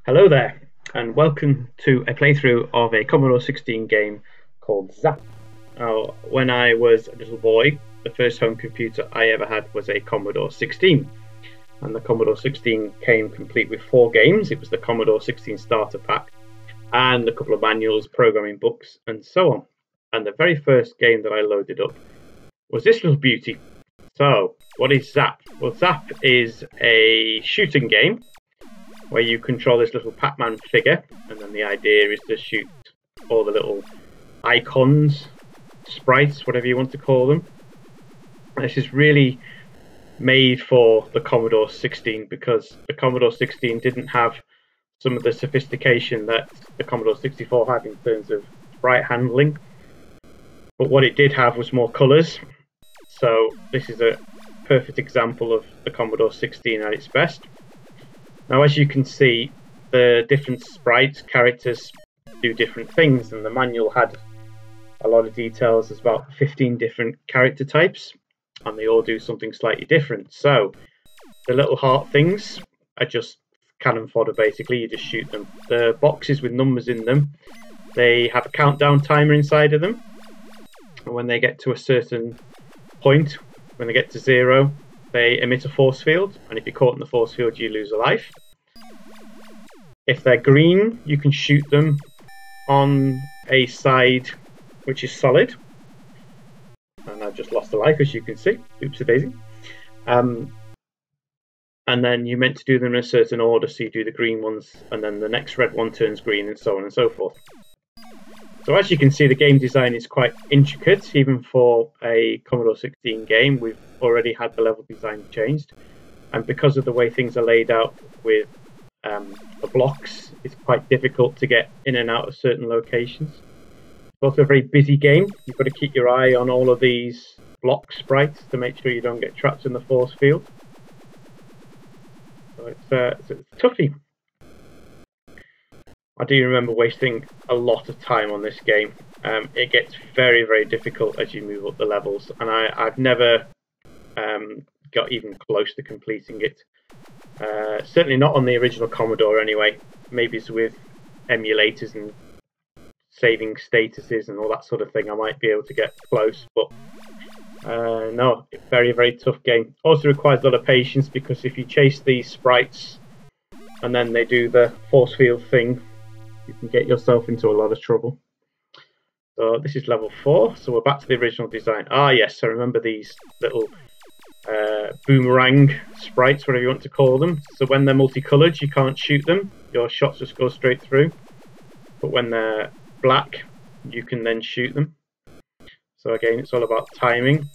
Hello there, and welcome to a playthrough of a Commodore 16 game called XZAP. Now, when I was a little boy, the first home computer I ever had was a Commodore 16. And the Commodore 16 came complete with 4 games. It was the Commodore 16 starter pack, and a couple of manuals, programming books, and so on. And the very first game that I loaded up was this little beauty. So, what is XZAP? Well, XZAP is a shooting game where you control this little Pac-Man figure, and then the idea is to shoot all the little icons, sprites, whatever you want to call them. This is really made for the Commodore 16 because the Commodore 16 didn't have some of the sophistication that the Commodore 64 had in terms of sprite handling. But what it did have was more colours. So this is a perfect example of the Commodore 16 at its best. Now, as you can see, the different sprites, characters do different things, and the manual had a lot of details. There's about 15 different character types, and they all do something slightly different. So the little heart things are just cannon fodder, basically. You just shoot them. The boxes with numbers in them, they have a countdown timer inside of them, and when they get to a certain point, when they get to 0, they emit a force field, and if you're caught in the force field, you lose a life. If they're green, you can shoot them on a side which is solid. And I've just lost a life, as you can see. Oops-a daisy. And then you're meant to do them in a certain order, so you do the green ones, and then the next red one turns green, and so on and so forth. So as you can see, the game design is quite intricate, even for a Commodore 16 game. We've already had the level design changed, and because of the way things are laid out with the blocks, it's quite difficult to get in and out of certain locations. It's also a very busy game. You've got to keep your eye on all of these block sprites to make sure you don't get trapped in the force field. So it's a toughie. I do remember wasting a lot of time on this game. It gets very, very difficult as you move up the levels, and I've never got even close to completing it. Certainly not on the original Commodore anyway. Maybe it's with emulators and saving statuses and all that sort of thing, I might be able to get close, but no, very, very tough game. Also requires a lot of patience, because if you chase these sprites and then they do the force field thing, you can get yourself into a lot of trouble. So this is level 4, so we're back to the original design. Ah yes, I remember these little boomerang sprites, whatever you want to call them. So when they're multicoloured, you can't shoot them. Your shots just go straight through. But when they're black, you can then shoot them. So again, it's all about timing.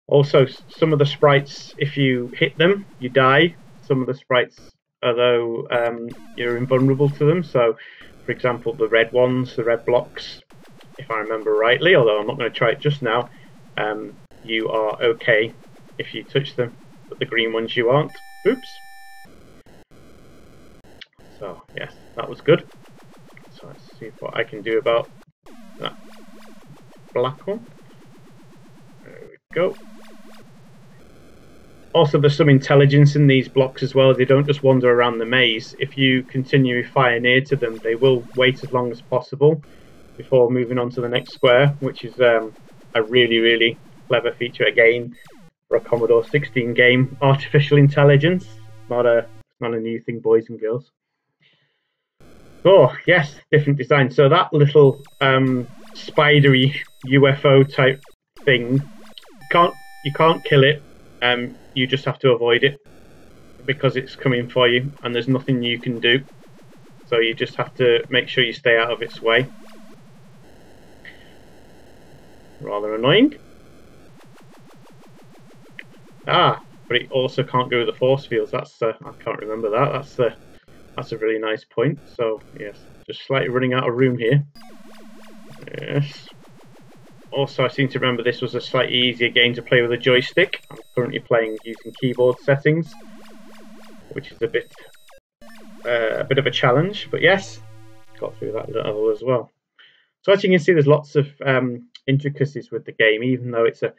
Also, some of the sprites, if you hit them, you die. Some of the sprites, although you're invulnerable to them. So, for example, the red ones, the red blocks, if I remember rightly, although I'm not going to try it just now, you are okay if you touch them, but the green ones you aren't. Oops. So yes, that was good. So let's see what I can do about that black one. There we go. Also, there's some intelligence in these blocks as well. They don't just wander around the maze. If you continue to fire near to them, they will wait as long as possible before moving on to the next square, which is a really, really clever feature again for a Commodore 16 game. Artificial intelligence, not a new thing, boys and girls. Oh yes, different design. So that little spidery UFO type thing, you can't kill it. You just have to avoid it because it's coming for you, and there's nothing you can do. So you just have to make sure you stay out of its way. Rather annoying. Ah, but it also can't go with the force fields. That's I can't remember that. That's a really nice point. So yes, just slightly running out of room here. Yes. Also, I seem to remember this was a slightly easier game to play with a joystick. I'm currently playing using keyboard settings, which is a bit of a challenge. But yes, got through that level as well. So as you can see, there's lots of intricacies with the game, even though it's a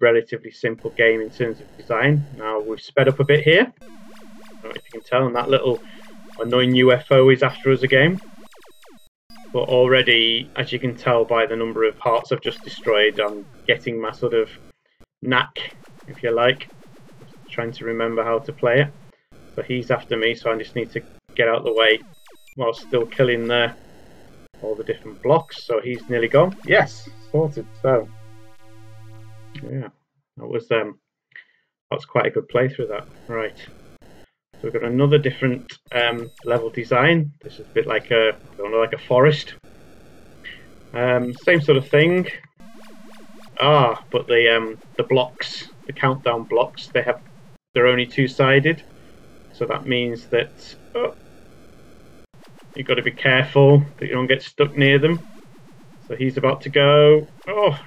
relatively simple game in terms of design. Now we've sped up a bit here. I don't know if you can tell, and that little annoying UFO is after us again. But already, as you can tell by the number of hearts I've just destroyed, I'm getting my sort of knack, if you like, trying to remember how to play it. So he's after me, so I just need to get out of the way while still killing all the different blocks. So he's nearly gone. Yes, sorted. So yeah, that was quite a good playthrough. That right. So we've got another different level design. This is a bit like I don't know, like a forest. Same sort of thing. But the blocks, the countdown blocks, they're only two-sided. So that means that you've got to be careful that you don't get stuck near them. So he's about to go. Oh.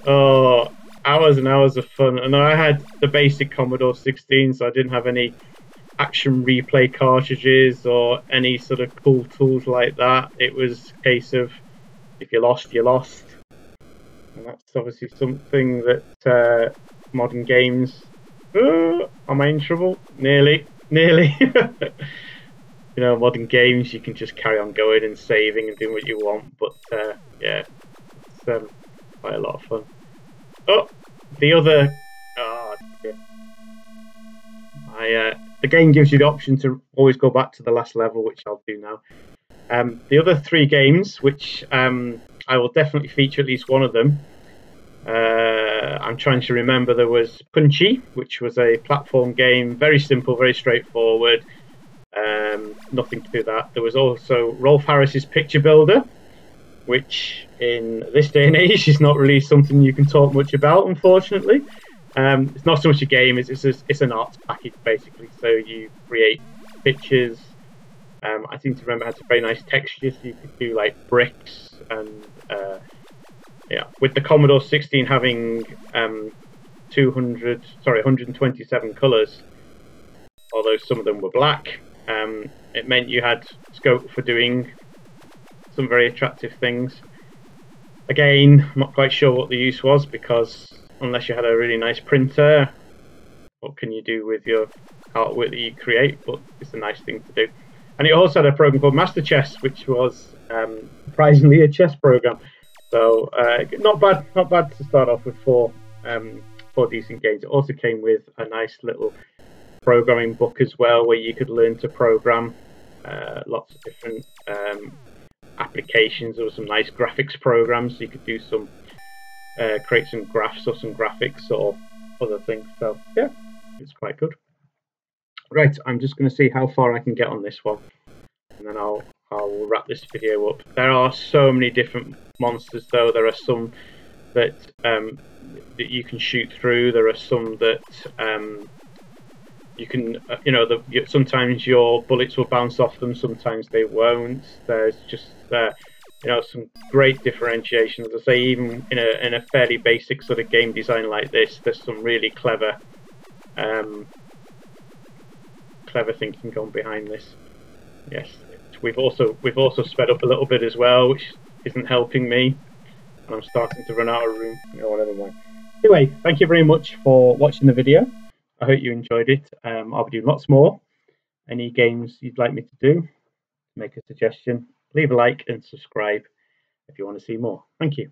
Oh, hours and hours of fun. And I had the basic Commodore 16, so I didn't have any action replay cartridges or any sort of cool tools like that. It was a case of if you lost, you lost. And that's obviously something that modern games... am I in trouble? Nearly. You know, modern games, you can just carry on going and saving and doing what you want. But yeah, it's quite a lot of fun. Oh, the other... Oh, dear. The game gives you the option to always go back to the last level, which I'll do now. The other three games, which I will definitely feature at least one of them. I'm trying to remember. There was Punchy, which was a platform game, very simple, very straightforward. Nothing to do that. There was also Rolf Harris's Picture Builder, which in this day and age is not really something you can talk much about, unfortunately. It's not so much a game; it's an arts package basically. So you create pictures. I seem to remember it had some very nice textures. So you could do like bricks and yeah. With the Commodore 16 having 127 colours, although some of them were black, it meant you had scope for doing some very attractive things. Again, I'm not quite sure what the use was, because unless you had a really nice printer, what can you do with your artwork that you create? But it's a nice thing to do. And it also had a program called Master Chess, which was surprisingly a chess program. So not bad to start off with four decent games. It also came with a nice little programming book as well, where you could learn to program lots of different applications. There were some nice graphics programs, so you could do some create some graphs or some graphics or other things. So yeah, it's quite good. Right, I'm just going to see how far I can get on this one, and then I'll wrap this video up. There are so many different monsters, though. There are some that that you can shoot through. There are some that you can, you know, sometimes your bullets will bounce off them, sometimes they won't. There's just you know, some great differentiation. As I say, even in a fairly basic sort of game design like this, there's some really clever thinking going behind this. Yes, we've also sped up a little bit as well, which isn't helping me, and I'm starting to run out of room. No, never mind. Anyway, thank you very much for watching the video. I hope you enjoyed it. I'll be doing lots more. Any games you'd like me to do, make a suggestion, leave a like and subscribe if you want to see more. Thank you.